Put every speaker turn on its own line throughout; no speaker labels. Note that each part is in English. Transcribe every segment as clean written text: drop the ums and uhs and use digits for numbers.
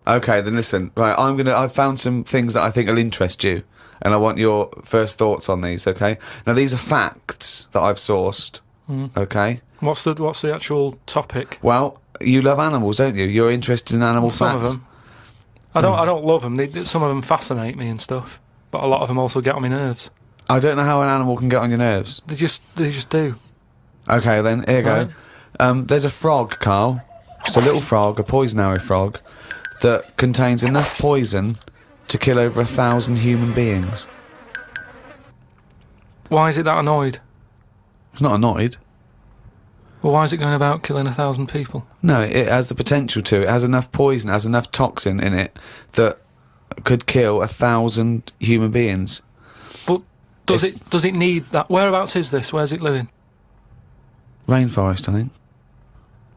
Okay, then listen. Right, I've found some things that I think will interest you, and I want your first thoughts on these. Okay. Now these are facts that I've sourced. Okay.
What's the actual topic?
Well, you love animals, don't you? You're interested in animal
Some
facts.
of them. I don't love them. Some of them fascinate me and stuff, but a lot of them also get on my nerves.
I don't know how an animal can get on your nerves.
They just do.
Okay, then here you go.
Right.
There's a frog, Carl. Just a little frog, a poison frog, that contains enough poison to kill over 1,000 human beings.
Why is it that annoyed?
It's not annoyed.
Well, why is it going about killing 1,000 people?
No, it has the potential to. It has enough poison, it has enough toxin in it that could kill 1,000 human beings.
But does it need that? Whereabouts is this? Where's it living?
Rainforest, I think.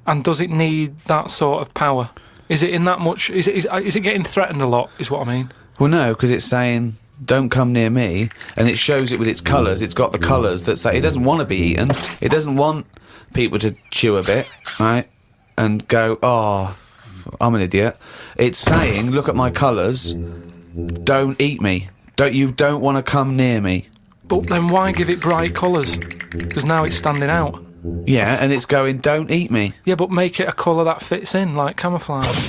And does it need that sort of power? Is it in that much? Is it getting threatened a lot? Is what I mean.
Well, no, because it's saying, don't come near me, and it shows it with its colours. It's got the colours that say it doesn't want to be eaten. It doesn't want people to chew a bit, right, and go, oh, I'm an idiot. It's saying, look at my colours, don't eat me. Don't want to come near me.
But then why give it bright colours? Because now it's standing out.
Yeah, and it's going, don't eat me.
Yeah, but make it a colour that fits in, like camouflage.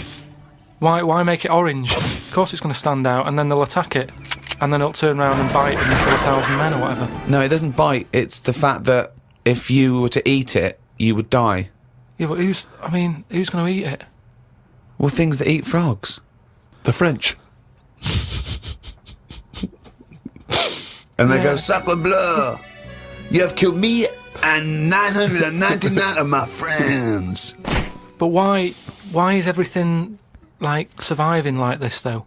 Why make it orange? Of course it's going to stand out, and then they'll attack it. And then it'll turn around and bite and kill 1,000 men or whatever.
No, it doesn't bite. It's the fact that if you were to eat it, you would die.
Yeah, but who's going to eat it?
Well, things that eat frogs.
The French.
And they go, sacre bleu! You have killed me and 999 of my friends.
But why is everything, like, surviving like this, though?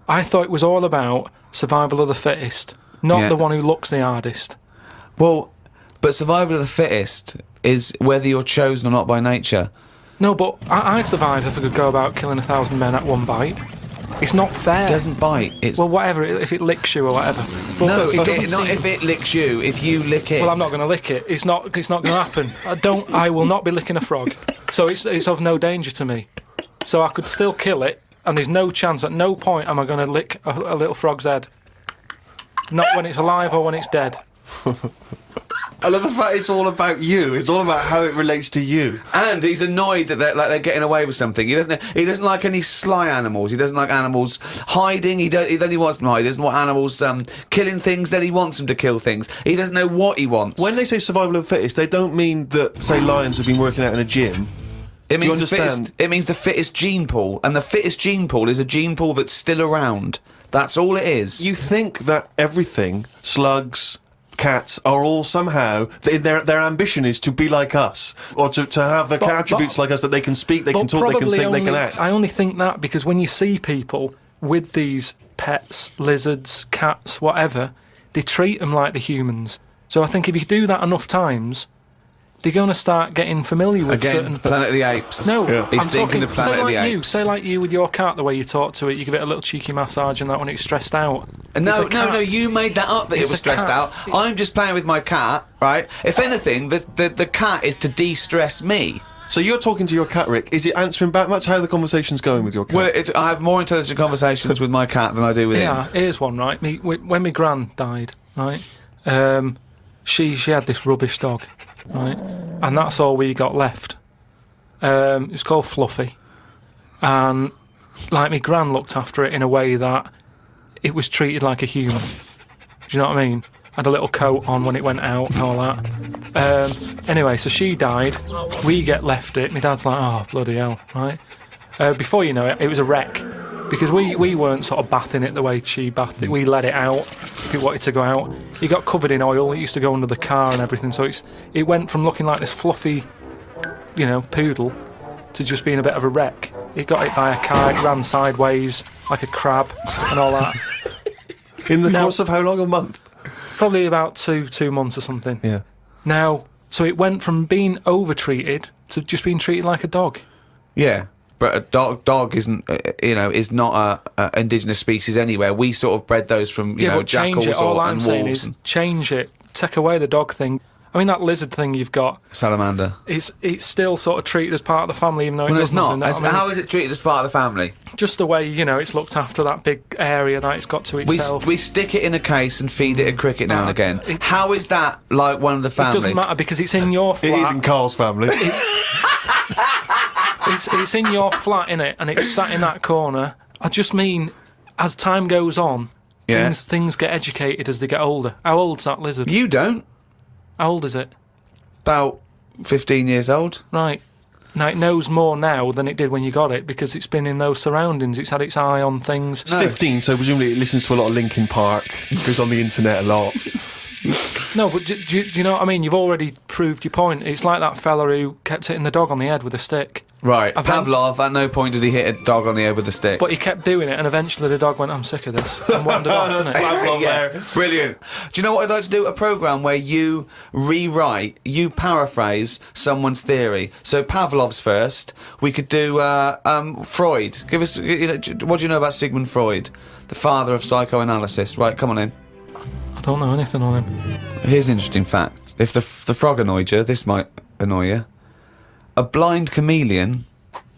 I thought it was all about survival of the fittest, not the one who looks the hardest.
Well, but survival of the fittest is whether you're chosen or not by nature.
No, but I'd survive if I could go about killing 1,000 men at one bite. It's not fair.
It doesn't bite. It's
well, whatever, if it licks you or whatever. But
no,
not
if it licks you. If you lick it.
Well, I'm not going to lick it. It's not going to happen. I will not be licking a frog. So it's of no danger to me. So I could still kill it, and there's no chance. At no point am I going to lick a little frog's head. Not when it's alive or when it's dead.
I love the fact it's all about you. It's all about how it relates to you.
And he's annoyed that they're getting away with something. He doesn't like any sly animals. He doesn't like animals hiding. Then he wants them hide. He doesn't want animals killing things. Then he wants them to kill things. He doesn't know what he wants.
When they say survival of the fittest, they don't mean that, say, lions have been working out in a gym.
It means the fittest gene pool, and the fittest gene pool is a gene pool that's still around. That's all it is.
You think that everything, slugs, cats, are all somehow their ambition is to be like us, or to have the attributes like us, that they can speak, they can talk, they can think, they can act.
I only think that because when you see people with these pets, lizards, cats, whatever, they treat them like the humans. So I think if you do that enough times, they're going to start getting familiar with certain...
Planet of the Apes.
No,
yeah. He's thinking of Planet of the Apes.
Say like you with your cat, the way you talk to it, you give it a little cheeky massage and that when it's stressed out.
No, you made that up that it was stressed out. I'm just playing with my cat, right? If anything, the cat is to de-stress me.
So you're talking to your cat, Rick. Is it answering back much? How are the conversations going with your cat?
Well, I have more intelligent conversations with my cat than I do with him.
Yeah, here's one, right? When my gran died, right, she had this rubbish dog, right, and that's all we got left. It was called Fluffy, and like my gran looked after it in a way that it was treated like a human. Do you know what I mean? Had a little coat on when it went out and all that. Anyway, so she died. We get left it. My dad's like, oh, bloody hell, right? Before you know it, it was a wreck. Because we weren't sort of bathing it the way she bathed it. We let it out if it wanted to go out. It got covered in oil. It used to go under the car and everything. So it went from looking like this fluffy, poodle to just being a bit of a wreck. It got hit by a car. It ran sideways like a crab and all that.
In the course of how long? A month?
Probably about two months or something.
Yeah.
Now, so it went from being over-treated to just being treated like a dog.
Yeah, but a dog isn't, is not a indigenous species anywhere. We sort of bred those from, jackals
change it. All I'm
and
saying
wolves.
is change it. Take away the dog thing. I mean, that lizard thing you've got,
Salamander.
it's still sort of treated as part of the family, even though it
Well,
does
it's not.
nothing. I mean,
How is it treated as part of the family?
just the way, it's looked after, that big area that it's got to itself.
We stick it in a case and feed it a cricket now and again. How is that like one of the family?
It doesn't matter because it's in your flat.
It is in Carl's family.
It's in your flat, innit? And it's sat in that corner. I just mean, as time goes on,
Yeah.
things get educated as they get older. How old's that lizard?
You don't.
How old is it?
About 15 years old.
Right. Now, it knows more now than it did when you got it because it's been in those surroundings. It's had its eye on things.
It's 15, so presumably it listens to a lot of Linkin Park, goes on the internet a lot.
No, but do you know what I mean? You've already proved your point. It's like that fella who kept hitting the dog on the head with a stick.
Right.
I think-
Pavlov, at no point did he hit a dog on the head with a stick.
But he kept doing it, and eventually the dog went, I'm sick of this, and wandered off, didn't it?
Pavlov
Yeah,
there.
brilliant. Do you know what I'd like to do? A programme where you you paraphrase someone's theory. So Pavlov's first. We could do Freud. Give us, what do you know about Sigmund Freud, the father of psychoanalysis? Right, come on in.
I don't know anything on him.
Here's an interesting fact. If the frog annoyed you, this might annoy you. A blind chameleon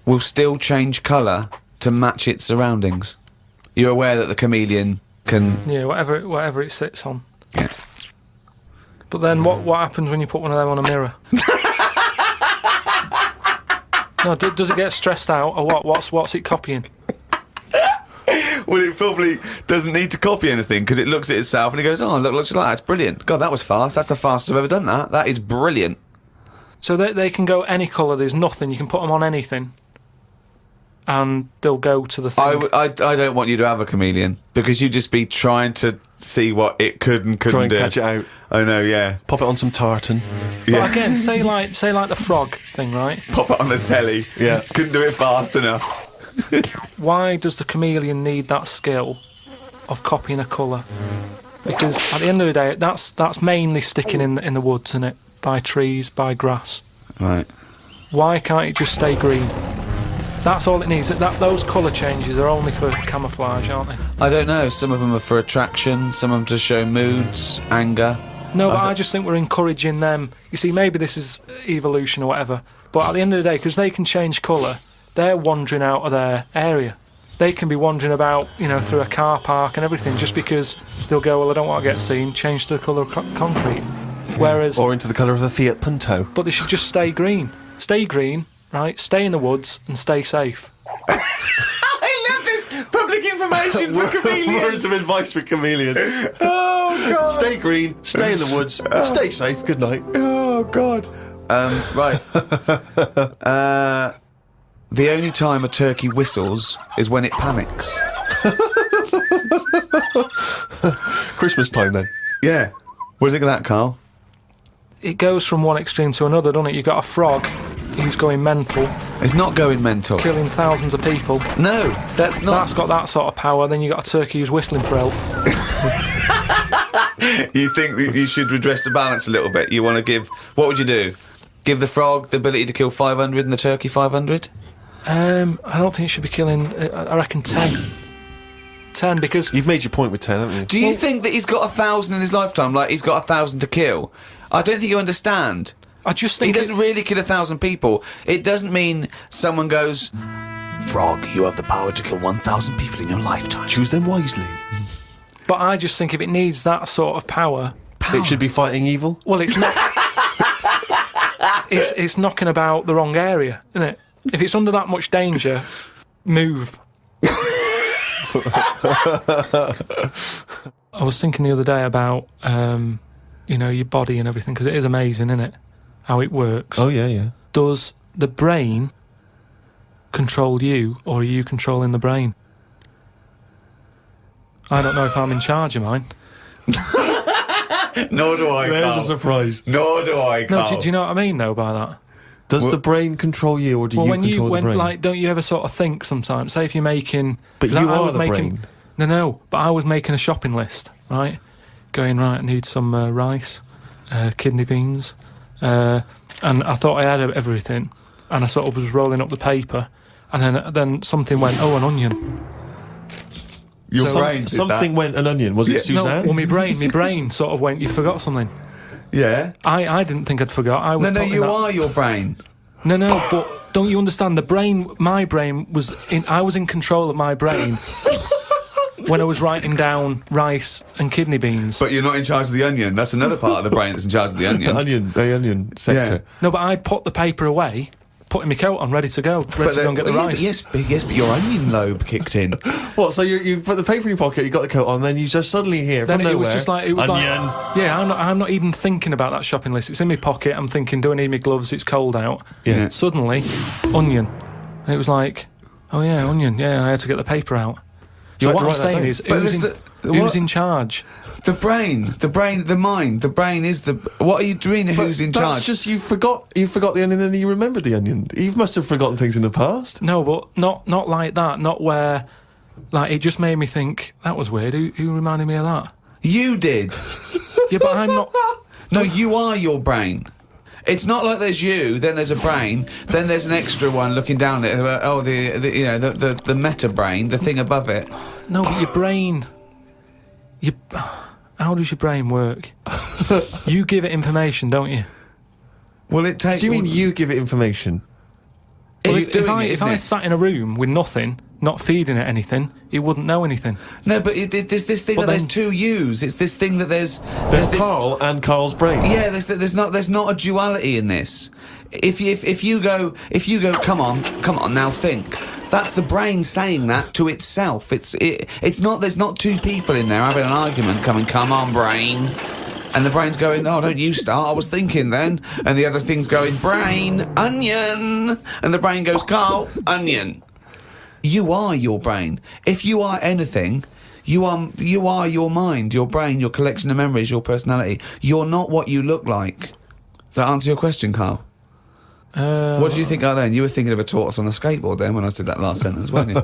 will still change colour to match its surroundings. You're aware that the chameleon can...
Yeah, whatever it sits on.
Yeah.
But then what happens when you put one of them on a mirror? No, does it get stressed out, or what? What's it copying?
Well, it probably doesn't need to copy anything because it looks at itself and it goes, oh, look, looks like that. It's brilliant. God, that was fast. That's the fastest I've ever done that. That is brilliant.
So they can go any colour, there's nothing, you can put them on anything, and they'll go to the thing.
I don't want you to have a chameleon because you'd just be trying to see what it could and couldn't
Try and
do.
catch it out.
I know, yeah.
Pop it on some tartan.
But again, say like the frog thing, right?
Pop it on the telly.
Yeah.
Couldn't do it fast enough.
Why does the chameleon need that skill of copying a colour? Because at the end of the day, that's mainly sticking in the woods, isn't it? By trees, by grass.
Right.
Why can't it just stay green? That's all it needs. Those colour changes are only for camouflage, aren't they?
I don't know. Some of them are for attraction. Some of them to show moods, anger.
No, but I just think we're encouraging them. You see, maybe this is evolution or whatever, but at the end of the day, because they can change colour, they're wandering out of their area. They can be wandering about, through a car park and everything, just because they'll go, well, I don't want to get seen, change to the colour of concrete. Whereas...
Or into the colour of a Fiat Punto.
But they should just stay green. Stay green, right? Stay in the woods and stay safe.
I love this public information for chameleons.
Words of advice for chameleons.
Oh, God.
Stay green, stay in the woods, stay safe, good night.
Oh, God. Right. The only time a turkey whistles is when it panics.
Christmas time then.
Yeah. What do you think of that, Carl?
It goes from one extreme to another, doesn't it? You've got a frog who's going mental,
It's not going mental.
killing thousands of people.
No, that's not.
That's got that sort of power. Then you've got a turkey who's whistling for help.
You think that you should redress the balance a little bit? You want to give... What would you do? Give the frog the ability to kill 500 and the turkey 500?
I don't think it should be killing... I reckon 10. 10, because...
You've made your point with 10, haven't you?
Do you think that he's got 1,000 in his lifetime, like he's got 1,000 to kill? I don't think you understand.
I just
He
think...
doesn't really kill 1,000 people. It doesn't mean someone goes, Frog, you have the power to kill 1,000 people in your lifetime.
Choose them wisely.
But I just think if it needs that sort of power...
It should be fighting evil.
Well, it's not... it's knocking about the wrong area, isn't it? If it's under that much danger, move. I was thinking the other day about, your body and everything, because it is amazing, isn't it? How it works.
Oh, yeah.
Does the brain control you, or are you controlling the brain? I don't know if I'm in charge of mine.
Nor do I,
There's a surprise.
Nor do I,
No, do you know what I mean, though, by that?
Does the brain control you, or do you control the brain?
Don't you ever sort of think sometimes? Say if you're making,
But
'cause
you
I
are
was
the
making,
brain.
No, but I was making a shopping list, right? Going right, I need some rice, kidney beans, and I thought I had everything, and I sort of was rolling up the paper, and then something went, oh, an onion.
Your brain did
Something
that.
went an onion. Was it Suzanne?
No, well, my brain sort of went, you forgot something.
Yeah.
I didn't think I'd forgot. I was
No,
putting
you
that-
are your brain.
No, but don't you understand? My brain was I was in control of my brain when I was writing down rice and kidney beans.
But you're not in charge of the onion. That's another part of the brain that's in charge of the onion.
The onion sector.
Yeah.
No, but I'd put the paper away, putting my coat on, ready to go, ready to go and get the rice.
Yes, but your onion lobe kicked in.
What? So you put the paper in your pocket, you got the coat on, then you just suddenly hear
Then
from
it
nowhere,
was just like, it was
onion.
like, yeah, I'm not even thinking about that shopping list. It's in my pocket. I'm thinking, do I need my gloves? It's cold out.
Yeah.
Suddenly, onion. And it was like, oh yeah, onion. Yeah, I had to get the paper out.
You
So
had
what
to
I'm
write that
saying
down.
is,
But
who's
what?
in charge?
The brain, the mind. The brain is the. What are you doing? Who's in
That's
charge?
just you forgot the onion, and then you remembered the onion. You must have forgotten things in the past.
No, but not like that. Not where, like, it just made me think, that was weird. Who reminded me of that?
You did.
Yeah, but I'm not...
No, you are your brain. It's not like there's you, then there's a brain, then there's an extra one looking down at it. Oh, the meta brain, the thing above it.
No, but your brain... How does your brain work? You give it information, don't you?
Well, it takes.
Do you mean you give it information?
Well,
It's doing it,
if
isn't
I
it?
sat in a room with nothing, not feeding it anything, it wouldn't know anything.
No, but there's this thing
But
that there's
then-
two yous. It's this thing that there's
There's
this,
Carl and Carl's brain.
Yeah, there's not a duality in this. If you go, come on, now think. That's the brain saying that to itself. It's not. There's not two people in there having an argument. Come on, brain. And the brain's going, oh, don't you start, I was thinking then. And the other thing's going, brain, onion. And the brain goes, Carl, onion. You are your brain. If you are anything, you are your mind, your brain, your collection of memories, your personality. You're not what you look like. Does that answer your question, Carl? What do you think then? You were thinking of a tortoise on a skateboard then when I said that last sentence, weren't you?